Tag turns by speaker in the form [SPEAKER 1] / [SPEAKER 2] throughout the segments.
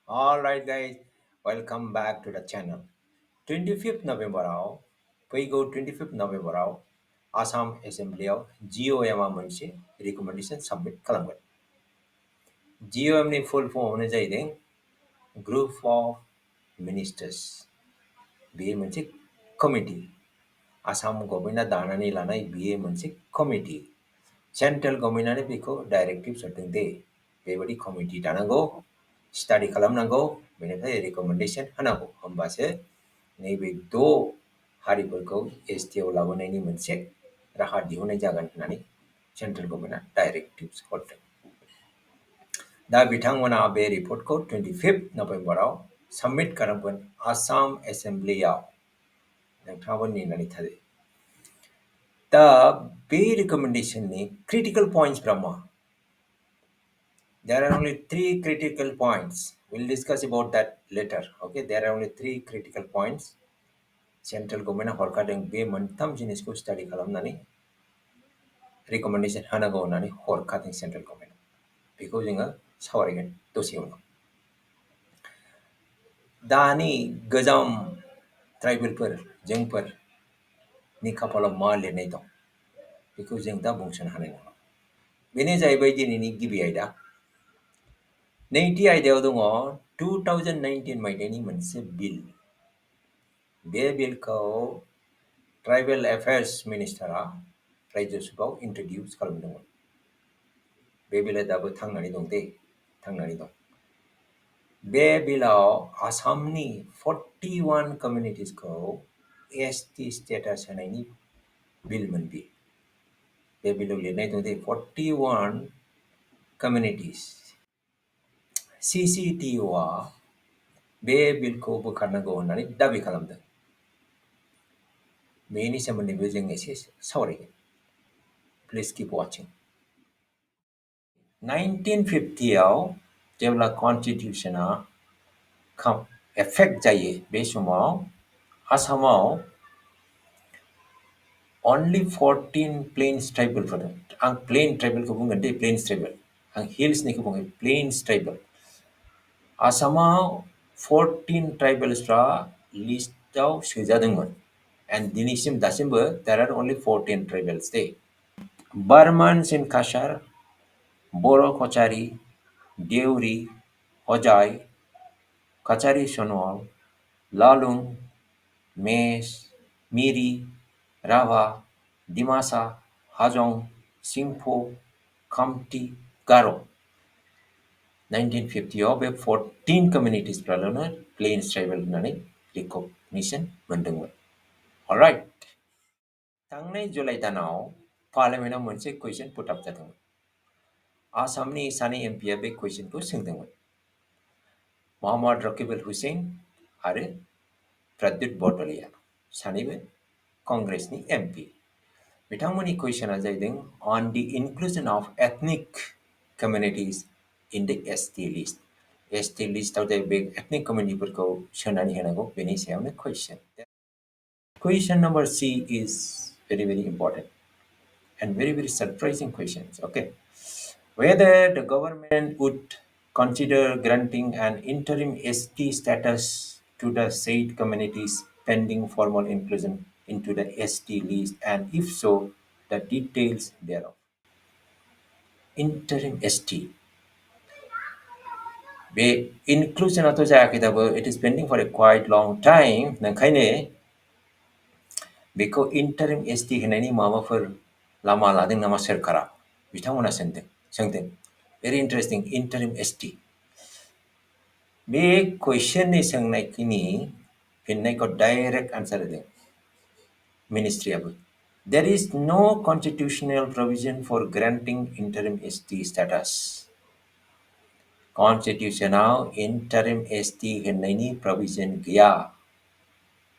[SPEAKER 1] All right, guys, welcome back to the channel. 25th November फैगौ 25th November Assam Assembly GOM मोनसे recommendation submit खालामगोन. GOM नि full form जाहैदों Group of Ministers. बेयो मोनसे committee. Assam गभर्नमेन्टआ दानानै लानाय बेयो मोनसे committee. सेन्ट्रेल गभर्नमेन्टआनो बेखौ डाइरेक्टिभ हरदों दे बेबायदि कमिटि दानांगौ स्टाडि खालामनांगौ बेनिफ्राय रिकमेन्डेसन होनांगौ होमबासो नैबे हारिफोरखौ एसटि आव लाबोनायनि मोनसे राहा दिहुननाय जागोन होननानै सेन्ट्रेल गभर्नमेन्टआ डाइरेक्टिभ हरदों दा बिथांमोना बे रिपर्टखौ 25 नभेम्बराव साबमिट खालामगोन आसाम एसेम्बलियाव नोंथाङाबो नेनानै थादो दा बे रिकमेन्डेसननि क्रिटिकल पॉइंट्सफ्रा मा There are only 3 critical points. We'll discuss about that later. Okay, there are only 3 critical points. Central government हरखादों बे मोनथाम जिनिसखौ स्टाडि खालामनानै रिकमेन्डेसन होनांगौ होननानै हरखादों सेन्ट्रेल गभर्नमेन्ट बेखौ जोङो सावरायगोन दसे उनाव दानि गोजाम ट्राइबेलफोर जोंफोरनि खाफालाव मा लिरनाय दं बेखौ जों दा बुंस'नो हानाय नङा बेनो जाहैबाय दिनैनि गिबि आयदा नैथि आयदायाव दङ 2019 मायथाइनि मोनसे बिल बे बिलखौ ट्राइबेल एफेयार्स मिनिस्टारा राज्य सभायाव इन्ट्रडिउस खालामदोंमोन बे बिला दाबो थांनानै दं दे थांनानै दं बे बिलाव आसामनि 41 कमिउनिटिसखौ एसटि स्टेटास होनायनि बिलमोन बे बिलाव लिरनाय दं दे 41 कमिउनिटिस CCTOआ बे बिलखौ बोखारनांगौ होननानै दाबि खालामदों बेनि सोमोन्दैबो जों एसे सावरायगोन प्लिज कीप वाचिं 1950 आव जेब्ला कन्स्टिट्यूशना एफेक्ट जायो बे समाव आसामाव only 14 plains ट्राइबेलफोर आं प्लेन ट्राइबेलखौ बुंगोन दे प्लेन्स ट्राइबेल आं हिल्सनिखौ बुङो प्लेन्स ट्राइबेल आसामाव 14 ट्राइबेल्सफ्रा लिस्टआव सोजादोंमोन एन्ड दिनैसिम दासिमबो there are only 14 ट्राइबेल्स they Burmans in Kashar, Boro Kochari, Deuri, Hojai, Kachari Sonwal, Lalung, Mes, Miri, Rava, Dimasa, Hajong, Singpho, Khamti, Garo. 1950 आव बे 14 कमिउनिटिसफ्राल'नो प्लेन्स ट्राइबेल होननानै रिकगनिसन मोनदोंमोन अलराइट थांनाय जुलाइ दानाव पार्लियामेन्टआव मोनसे कुइसन पुट आप जादोंमोन आसामनि सानै एमपिआ बे कुइसनखौ सोंदोंमोन मोहम्मद रकिबुल हुसैन आरो प्रद्युत बड'लेया सानैबो कंग्रेसनि एमपि बिथांमोननि कुइसना जाहैदों on the inclusion of ethnic communities in the ST list. ST लिस्टआव जाहैबाय ethnic communityफोरखौ सोनानै होनांगौ बेनि सायावनो question Question number C is very, very important and very, very surprising questions. Okay. Whether the government would consider granting an interim ST status to the said communities pending formal inclusion into the ST list, and if so, the details thereof. Interim ST. बे inclusionआथ' जायाखै दाबो it is pending for a quite long time नंखायनो बेखौ interim ST होनायनि माबाफोर लामा लादों नामा सोरखारा बिथांमोना सोंदों very interesting interim ST बे कुइसननि सोंनायनि फिननायखौ डाइरेक्ट आन्सार होदों मिनिस्ट्रियाबो There is no constitutional provision for granting interim ST status. Constitutional interim ST होननायनि provision गैया.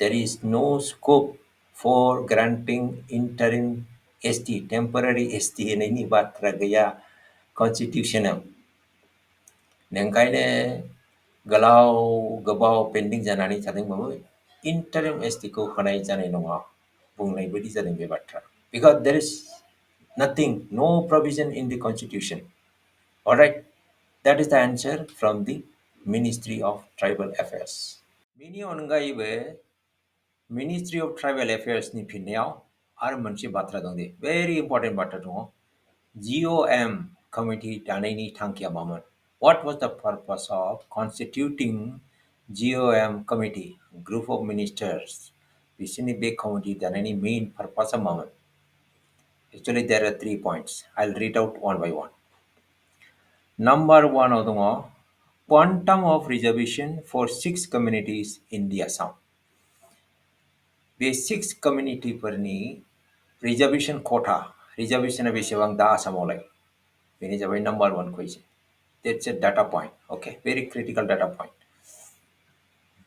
[SPEAKER 1] There is no scope for granting interim ST, temporary ST होननायनि बाथ्रा गैया Constitutional. नंखायनो गोबाव pending जानानै थादोंबाबो interim ST खौ होनाय जानाय नङा बुंनाय बायदि जादों बे बाथ्रा because there is nothing, no provision in the constitution. All right, that is the answer from the Ministry of Tribal Affairs. बेनि अनगायैबो Ministry of Tribal Affairs नि फिननायाव आरो मोनसे बाथ्रा दं दे very important बाथ्रा दङ GOM committee दानायनि थांखिया मामोन? What was the purpose of constituting GOM committee, group of ministers? बिसोरनि बे committee दानायनि main purpose मामोन? Actually, there are 3 points. I'll read out one by one. Number 1 आव दङ quantum of reservation for 6 communities in the Assam. Bay 6 communityफोरनि reservation quota, reservation बेसेबां दा आसामावलाय? बेनो जाबाय number 1 question. That's a data point. Okay, very critical data point.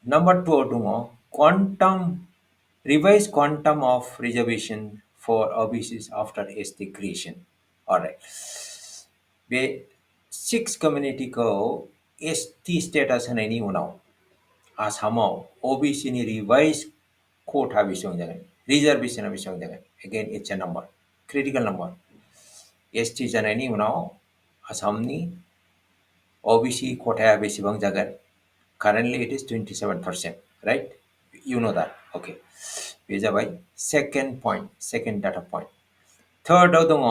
[SPEAKER 1] Number 2 आव दङ quantum, revised quantum of reservation for OBCs after ST creation. Alright. Bay 6 community को ST status होनायनि उनाव आसामाव OBC नि revised quota बेसेबां जागोन? Reservation बेसेबां जागोन? Again, it's a number, critical number. ST जानायनि उनाव आसामनि OBC quota बेसेबां जागोन? Currently it is 27%, right? You know that. Okay. बे जाबाय second point, second data point. Third आव दङ,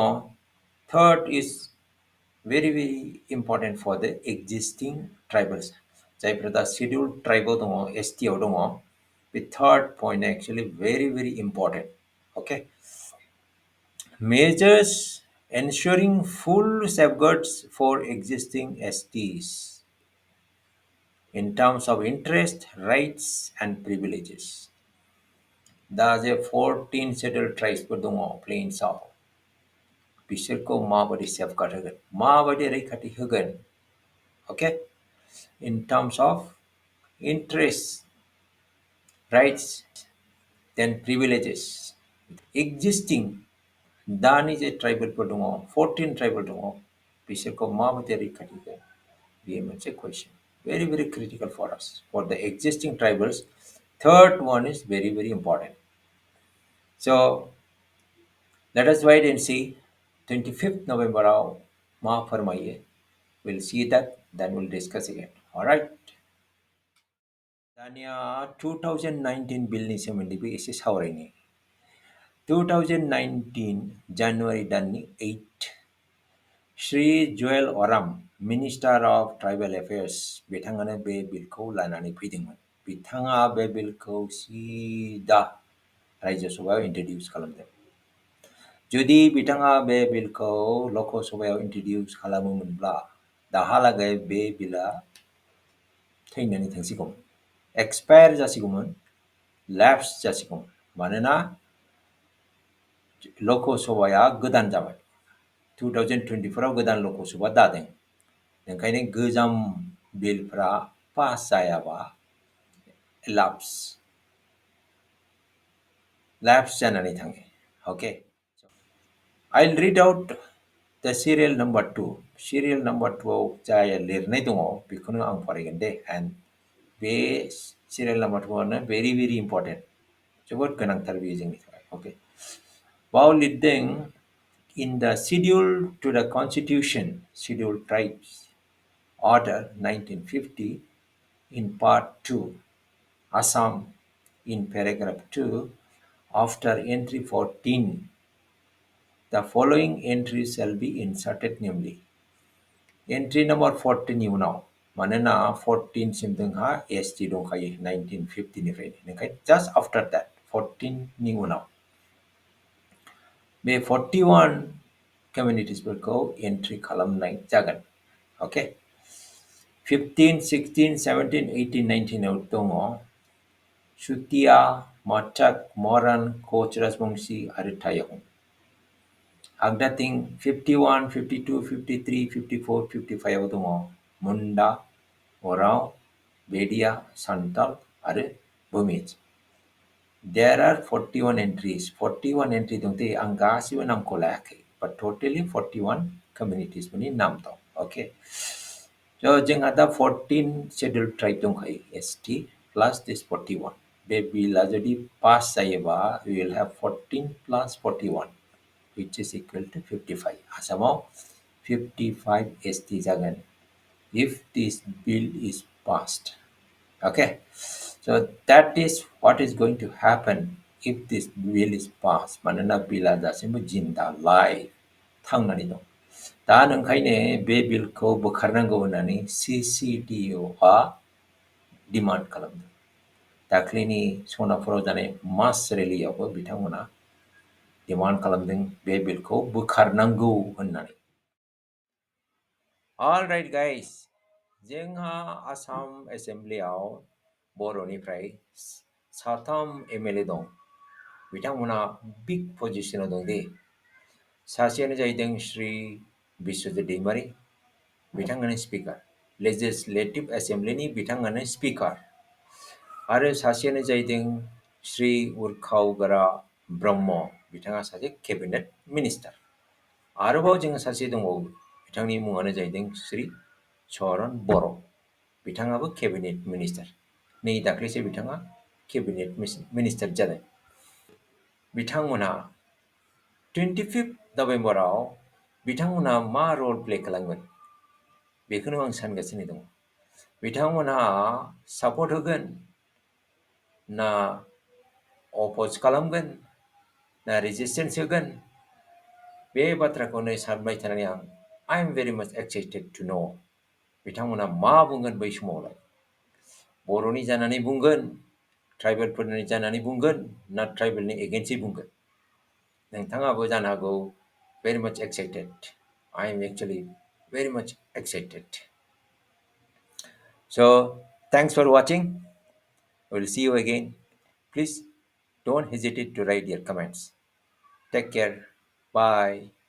[SPEAKER 1] third is very important for the existing tribals. जायफोरा दा scheduled tribe आव दङ, ST आव दङ, the third point actually very important. Okay. Measures ensuring full safeguards for existing STs in terms of interest, rights, and privileges. दा जे 14 scheduled tribes four दङ plains आव बिसोरखौ माबायदि सेफगार्ड होगोन, माबायदि रैखाथि होगोन? Okay, in terms of interest, rights, then privileges. Existing दानि जे ट्राइबेलफोर दङ 14 ट्राइबेल दङ बिसोरखौ माबायदि रैखाथि होगोन? बेयो मोनसे question. Very critical for us, for the existing tribals. Third one is very important. So let us wait and see 25th November आव मा फोरमायो. We'll see that, then we'll discuss again. All right. दानिया 2019 बिलनि सोमोन्दैबो एसे सावरायनि. 2019 January दाननि 8 श्री जुएल अराम minister of tribal affairs बिथाङानो बे बिलखौ लानानै फैदोंमोन. बिथाङा बे बिलखौ सिदा राज्य सभायाव इन्ट्रडिउस खालामदों. जुदि बिथाङा बे बिलखौ लकसभायाव इन्ट्रडिउस खालामोमोनब्ला दाहालागै बे बिला थैनानै थांसिगौमोन, एक्सपायार जासिगौमोन, ल्याप्स जासिगौमोन. मानोना लकसभाया गोदान जाबाय, 2024 आव गोदान लकसभा दादों. ओंखायनो गोजाम बिलफ्रा पास जायाबा ल्याप्स जानानै थाङो. Okay. I'll read out the serial number 2. Serial number 2 आव जाय लिरनाय दङ बेखौनो आं फरायगोन दे. And बे serial number 2 आनो very important. जोबोद गोनांथार बेयो जोंनि थाखाय. Okay. बाव लिरदों in the schedule to the constitution, scheduled tribes order 1950 in part 2, Assam, in paragraph 2, after entry 14, the following entries shall be inserted, namely entry number 14 नि उनाव, मानोना 14 सिम जोंहा ST दंखायो 1950 निफ्रायनो, ओंखायनो just after that 14 नि उनाव बे 41 कम्युनिटिसफोरखौ एन्ट्रि खालामनाय जागोन. Okay. 15, 16, 17, 18, 19 आव दङ सुतिया, माचाक, मरान, कोच राजबंशी आरो थायं. आगदाथिं 51, 52, 53, 54, 55 आव दङ मुन्डा, ओराव, बेदिया, सान्ताल आरो Bhumij. There are 41 entries. 41 entry दंते आं गासिबो नामखौ लायाखै, but totally 41 communities फोरनि नाम दं. Okay. So जोंहा दा 14 scheduled tribe दंखायो ST plus this 41. बे बिला जुदि पास जायोबा we will have 14 plus 41 which is equal to 55. आसामाव 55 ST जागोन if this bill is passed. Okay, so that is what is going to happen if this bill is passed. मानोना बिला दासिमबो जिन्दा live थांनानै दं. दा नोंखायनो बे बिलखौ बोखारनांगौ होननानै CCDOआ डिमान्ड खालामदों. दाख्लैनि सनापुराव जानाय मास रेलियावबो बिथांमोना डिमान्ड खालामदों बे बिलखौ बोखारनांगौ होननानै. All right, guys. जोंहा आसाम एसेमब्लियाव बर'निफ्राय साथाम MLA दं. बिथांमोना बिग पजिशनाव दं दे. सासेयानो जाहैदों श्री बिश्वजित दैमारी, बिथाङानो स्पिकार. लेजिस्लेटिभ एसेमब्लिनि बिथाङानो स्पिकार. आरो सासेयानो जाहैदों श्री उर्खावगोरा ब्रह्म, बिथाङा सासे केबिनेट मिनिस्टार. आरोबाव जोङो सासे दंबावो, बिथांनि मुङानो जाहैदों श्री चरण बर', बिथाङाबो केबिनेट मिनिस्टार. नै दाख्लैसो बिथाङा केबिनेट मिनिस्टार जादों. बिथांमोनहा 25 नभेम्बराव बिथांमोनहा मा रल प्ले खालामगोन बेखौनो आं सानगासिनो दङ. बिथांमोनहा सापर्ट होगोन ना अपोज खालामगोन ना रेजिस्टेन्स होगोन, बे बाथ्राखौनो सानबाय थानानै आइ एम भेरि माच एक्साइटेड टु नो बिथांमोनहा मा बुंगोन बै समावलाय. बर'नि जानानै बुंगोन, ट्राइबेलफोरनि जानानै बुंगोन ना ट्राइबेलनि एगेन्स्टै बुंगोन. नोंथाङाबो जानो हागौ very much excited. I am actually very much excited. So, thanks for watching. We'll see you again. Please don't hesitate to write your comments. Take care. Bye.